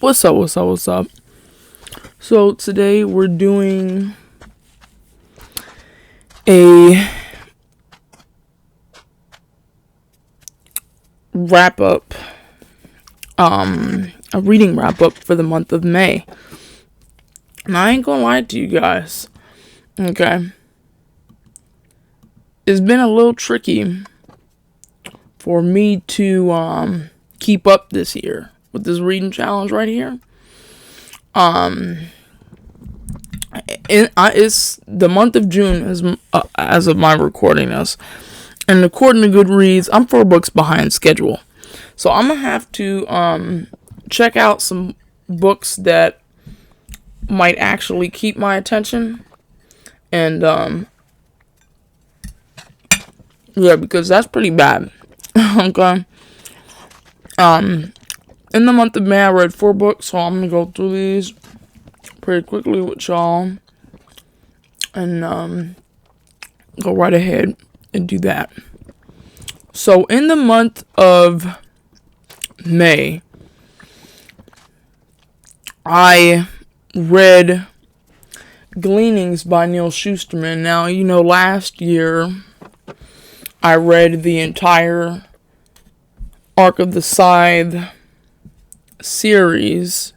What's up, what's up, what's up? So today we're doing a wrap up, a reading wrap up for the month of May. And I ain't gonna lie to you guys, okay? It's been a little tricky for me to keep up this year with this reading challenge right here. It's the month of June as of my recording this, and according to Goodreads, I'm 4 books behind schedule. So I'm gonna have to check out some books that might actually keep my attention, and yeah, because that's pretty bad. Okay. In the month of May, I read 4 books, so I'm gonna go through these pretty quickly with y'all, and go right ahead and do that. So in the month of May, I read Gleanings by Neil Shusterman. Now, you know, last year I read the entire Arc of the Scythe series.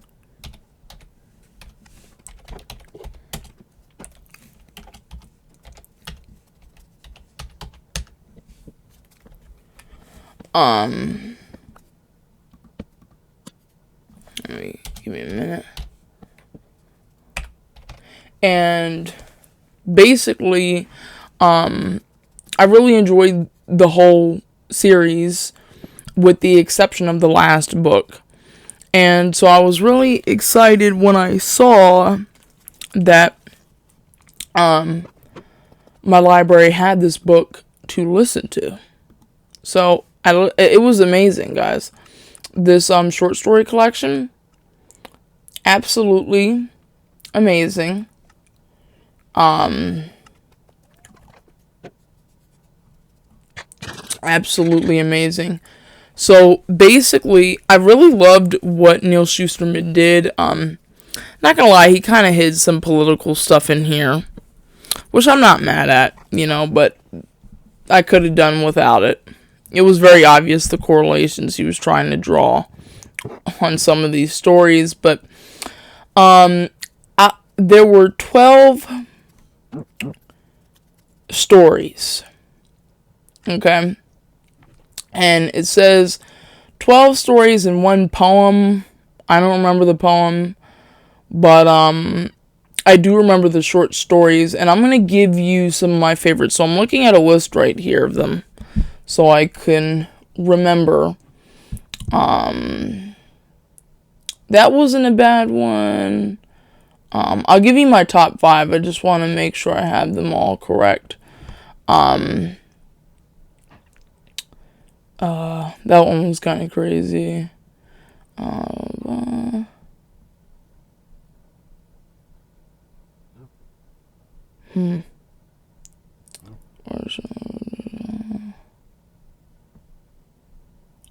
Give me a minute. And basically, I really enjoyed the whole series with the exception of the last book. And so I was really excited when I saw that my library had this book to listen to. So it was amazing, guys. This short story collection, absolutely amazing. Absolutely amazing. So basically, I really loved what Neil Shusterman did. Not gonna lie, he kind of hid some political stuff in here, which I'm not mad at, you know, but I could have done without it. It was very obvious the correlations he was trying to draw on some of these stories, but there were 12 stories, okay, and it says 12 stories in one poem. I don't remember the poem, but I do remember the short stories, and I'm going to give you some of my favorites. So I'm looking at a list right here of them so I can remember. That wasn't a bad one. I'll give you my top 5. I just want to make sure I have them all correct. That one was kind of crazy.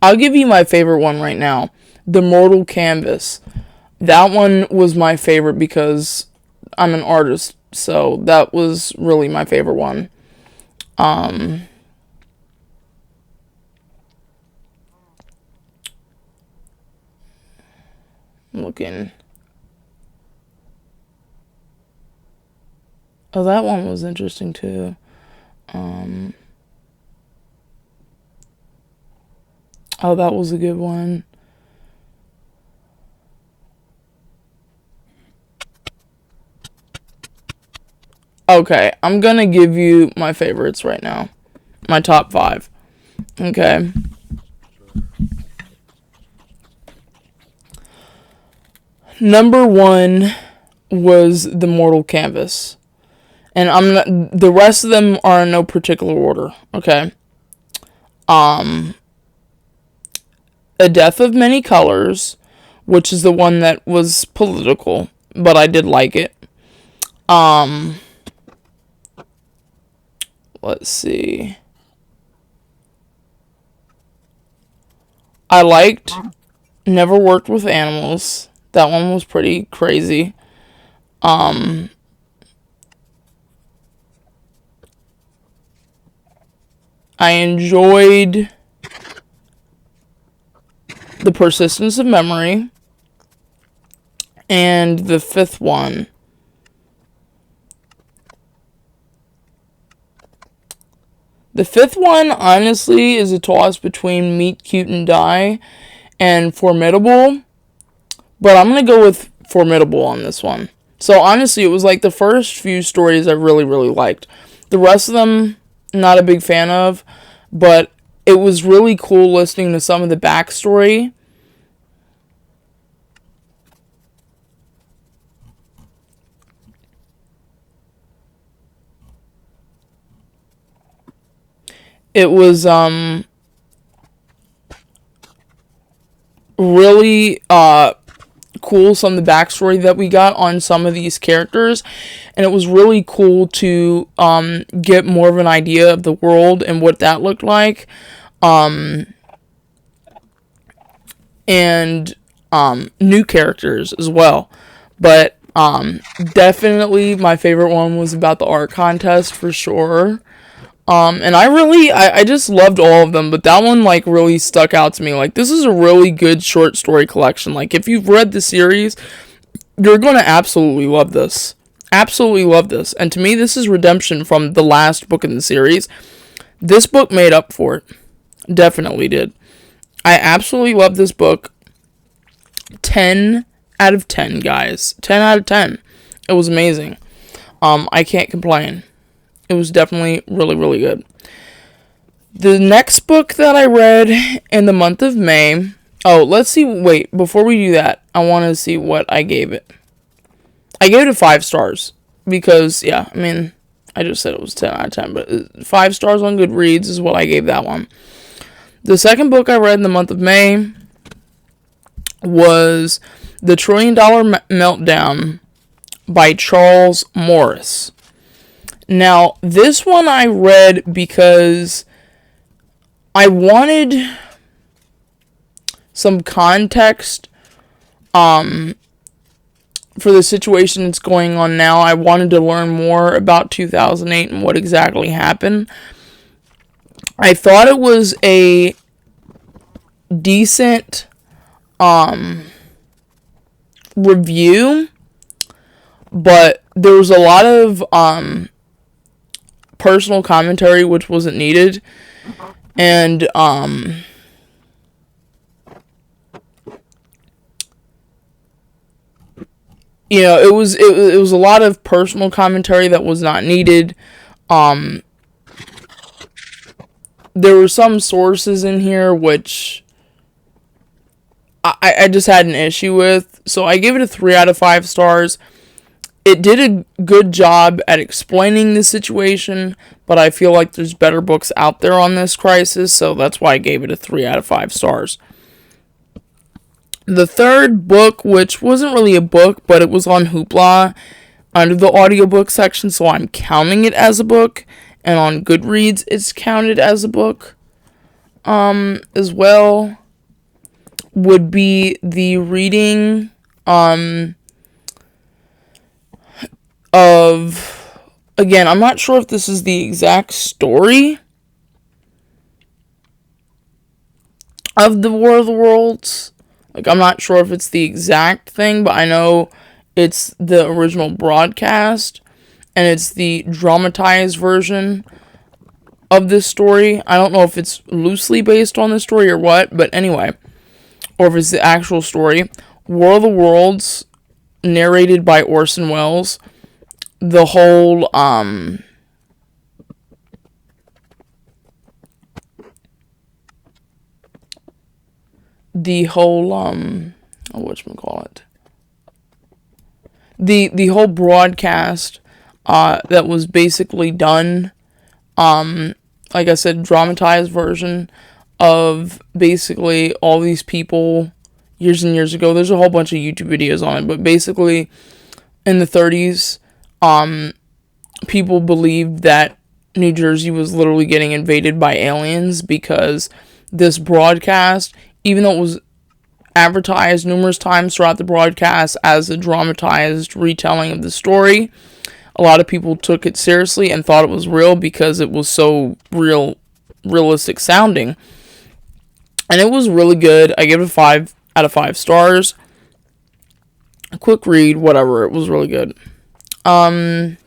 I'll give you my favorite one right now. The Mortal Canvas. That one was my favorite because I'm an artist, so that was really my favorite one. Looking. Oh, that one was interesting too. Oh, that was a good one. Okay, I'm gonna give you my favorites right now. My top 5. Okay. Number 1 was The Mortal Canvas. And the rest of them are in no particular order, okay? A Death of Many Colors, which is the one that was political, but I did like it. Let's see. I liked Never Worked with Animals. That one was pretty crazy. I enjoyed The Persistence of Memory. And the fifth one, honestly, is a toss between Meet, Cute, and Die and Formidable. But I'm going to go with Formidable on this one. So, honestly, it was like the first few stories I really, really liked. The rest of them, not a big fan of. But it was really cool listening to some of the backstory. It was, really, cool, some of the backstory that we got on some of these characters, and it was really cool to get more of an idea of the world and what that looked like, and new characters as well. But definitely my favorite one was about the art contest for sure. And I just loved all of them, but that one, like, really stuck out to me. Like, this is a really good short story collection. Like, if you've read the series, you're gonna absolutely love this. Absolutely love this. And to me, this is redemption from the last book in the series. This book made up for it. Definitely did. I absolutely love this book. 10 out of 10, guys. 10 out of 10. It was amazing. I can't complain. It was definitely really, really good. The next book that I read in the month of May... Oh, let's see. Wait, before we do that, I want to see what I gave it. I gave it 5 stars. Because, yeah, I mean, I just said it was 10 out of 10. But 5 stars on Goodreads is what I gave that one. The second book I read in the month of May was The $1 Trillion Meltdown by Charles Morris. Now, this one I read because I wanted some context for the situation that's going on now. I wanted to learn more about 2008 and what exactly happened. I thought it was a decent review, but there was a lot of personal commentary which wasn't needed, and you know, it was a lot of personal commentary that was not needed. There were some sources in here which I just had an issue with, so I gave it a 3 out of 5 stars. It did a good job at explaining the situation, but I feel like there's better books out there on this crisis, so that's why I gave it a 3 out of 5 stars. The third book, which wasn't really a book, but it was on Hoopla under the audiobook section, so I'm counting it as a book, and on Goodreads it's counted as a book as well, would be the reading of, again, I'm not sure if this is the exact story of the War of the Worlds. Like, I'm not sure if it's the exact thing, but I know it's the original broadcast, and it's the dramatized version of this story. I don't know if it's loosely based on the story or what, but anyway, or if it's the actual story. War of the Worlds, narrated by Orson Welles. The whole, whatchamacallit? The whole broadcast, that was basically done, like I said, dramatized version of basically all these people years and years ago. There's a whole bunch of YouTube videos on it, but basically in the 30s, people believed that New Jersey was literally getting invaded by aliens because this broadcast, even though it was advertised numerous times throughout the broadcast as a dramatized retelling of the story. A lot of people took it seriously and thought it was real because it was so realistic sounding. And it was really good. I give it a 5 out of 5 stars. A quick read, whatever. It was really good. Let's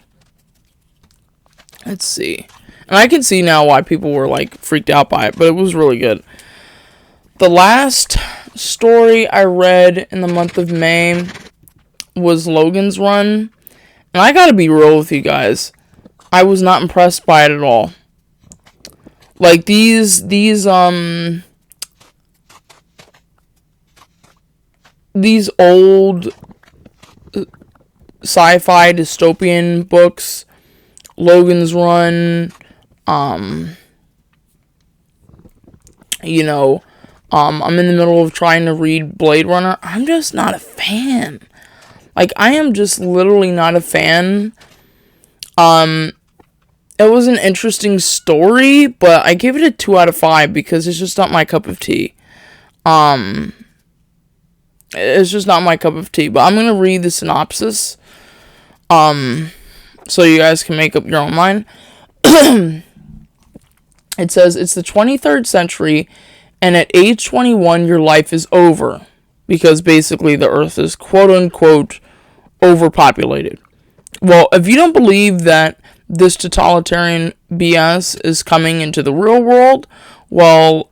see. And I can see now why people were like freaked out by it, but it was really good. The last story I read in the month of May was Logan's Run. And I gotta be real with you guys. I was not impressed by it at all. Like these old sci-fi dystopian books, Logan's Run, I'm in the middle of trying to read Blade Runner. I'm just not a fan. Like, I am just literally not a fan. It was an interesting story, but I give it a 2 out of 5 because it's just not my cup of tea. It's just not my cup of tea. But I'm going to read the synopsis, so you guys can make up your own mind. It says, it's the 23rd century, and at age 21, your life is over. Because basically the Earth is quote-unquote overpopulated. Well, if you don't believe that this totalitarian BS is coming into the real world, well,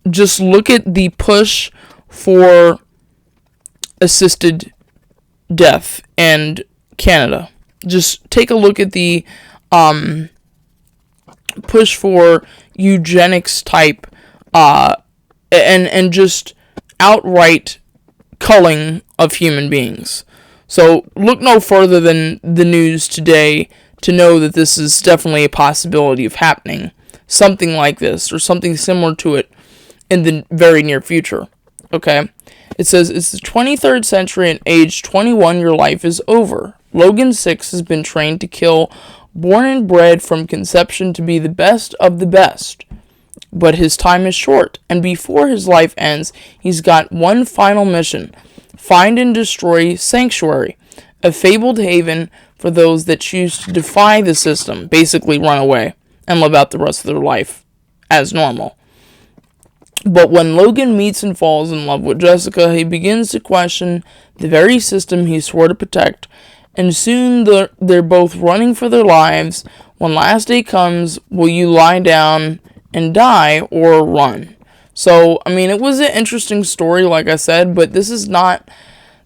just look at the push for assisted death in Canada. Just take a look at the push for eugenics type and just outright culling of human beings. So look no further than the news today to know that this is definitely a possibility of happening. Something like this or something similar to it in the very near future. Okay? It says, it's the 23rd century and age 21, your life is over. Logan 6 has been trained to kill, born and bred from conception to be the best of the best. But his time is short, and before his life ends, he's got one final mission. Find and destroy Sanctuary, a fabled haven for those that choose to defy the system, basically run away, and live out the rest of their life as normal. But when Logan meets and falls in love with Jessica, he begins to question the very system he swore to protect, and soon they're both running for their lives. When last day comes, will you lie down and die or run? So, I mean, it was an interesting story, like I said, but this is not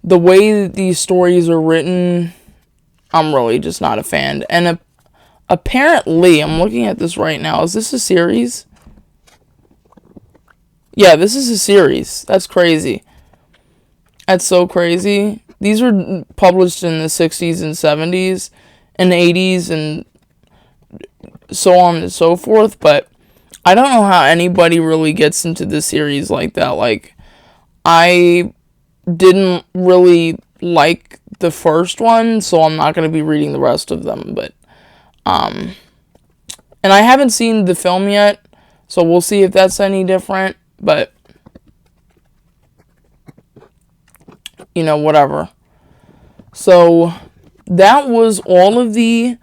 the way that these stories are written. I'm really just not a fan. And apparently, I'm looking at this right now. Is this a series? Yeah, this is a series. That's crazy. That's so crazy. These were published in the 60s and 70s and 80s and so on and so forth, but I don't know how anybody really gets into this series like that. Like, I didn't really like the first one, so I'm not going to be reading the rest of them, but, and I haven't seen the film yet, so we'll see if that's any different, but, whatever. So, that was all of the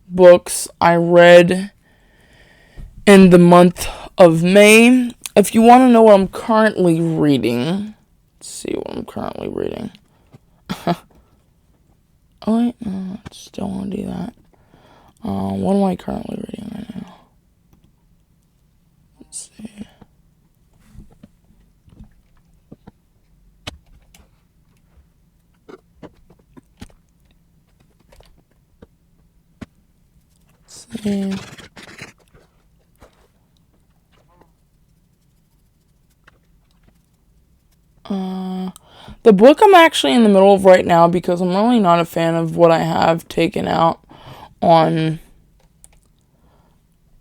books I read in the month of May. If you want to know what I'm currently reading, let's see what I'm currently reading. Oh wait, no, I still want to do that. What am I currently reading right now? Let's see. The book I'm actually in the middle of right now, because I'm really not a fan of what I have taken out on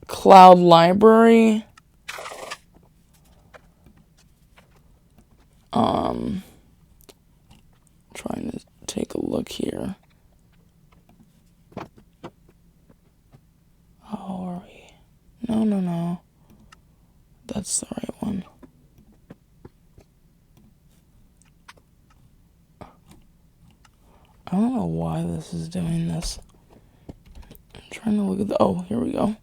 Cloud Library. Trying to take a look here. Oh, are we? No. That's the right one. I don't know why this is doing this. I'm trying to look at the... Oh, here we go.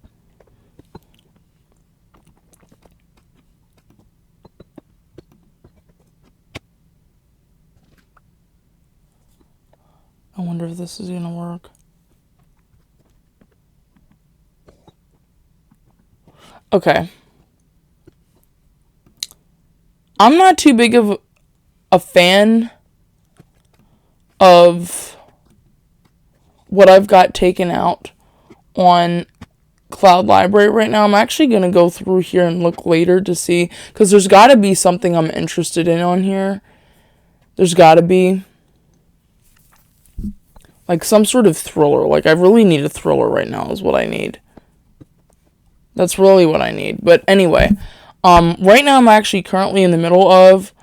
I wonder if this is gonna work. Okay. I'm not too big of a fan of what I've got taken out on Cloud Library right now. I'm actually going to go through here and look later to see, because there's got to be something I'm interested in on here. There's got to be. Like some sort of thriller. Like I really need a thriller right now is what I need. That's really what I need. But anyway, right now I'm actually currently in the middle of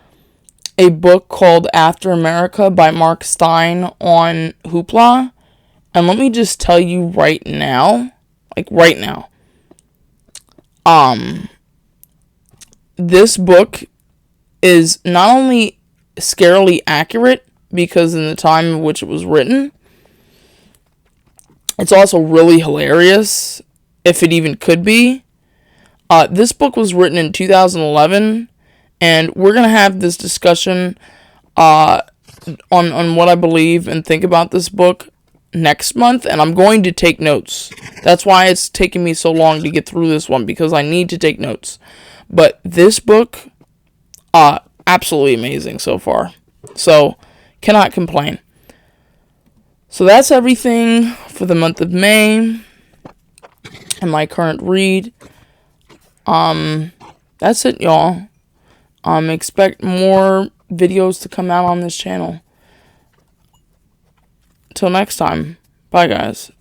a book called After America by Mark Stein on Hoopla. And let me just tell you right now, like right now, this book is not only scarily accurate because in the time in which it was written, it's also really hilarious, if it even could be. This book was written in 2011, and we're going to have this discussion on what I believe and think about this book next month, and I'm going to take notes. That's why it's taking me so long to get through this one, because I need to take notes. But this book, absolutely amazing so far. So, cannot complain. So that's everything for the month of May and my current read. That's it, y'all. Expect more videos to come out on this channel. Till next time. Bye, guys.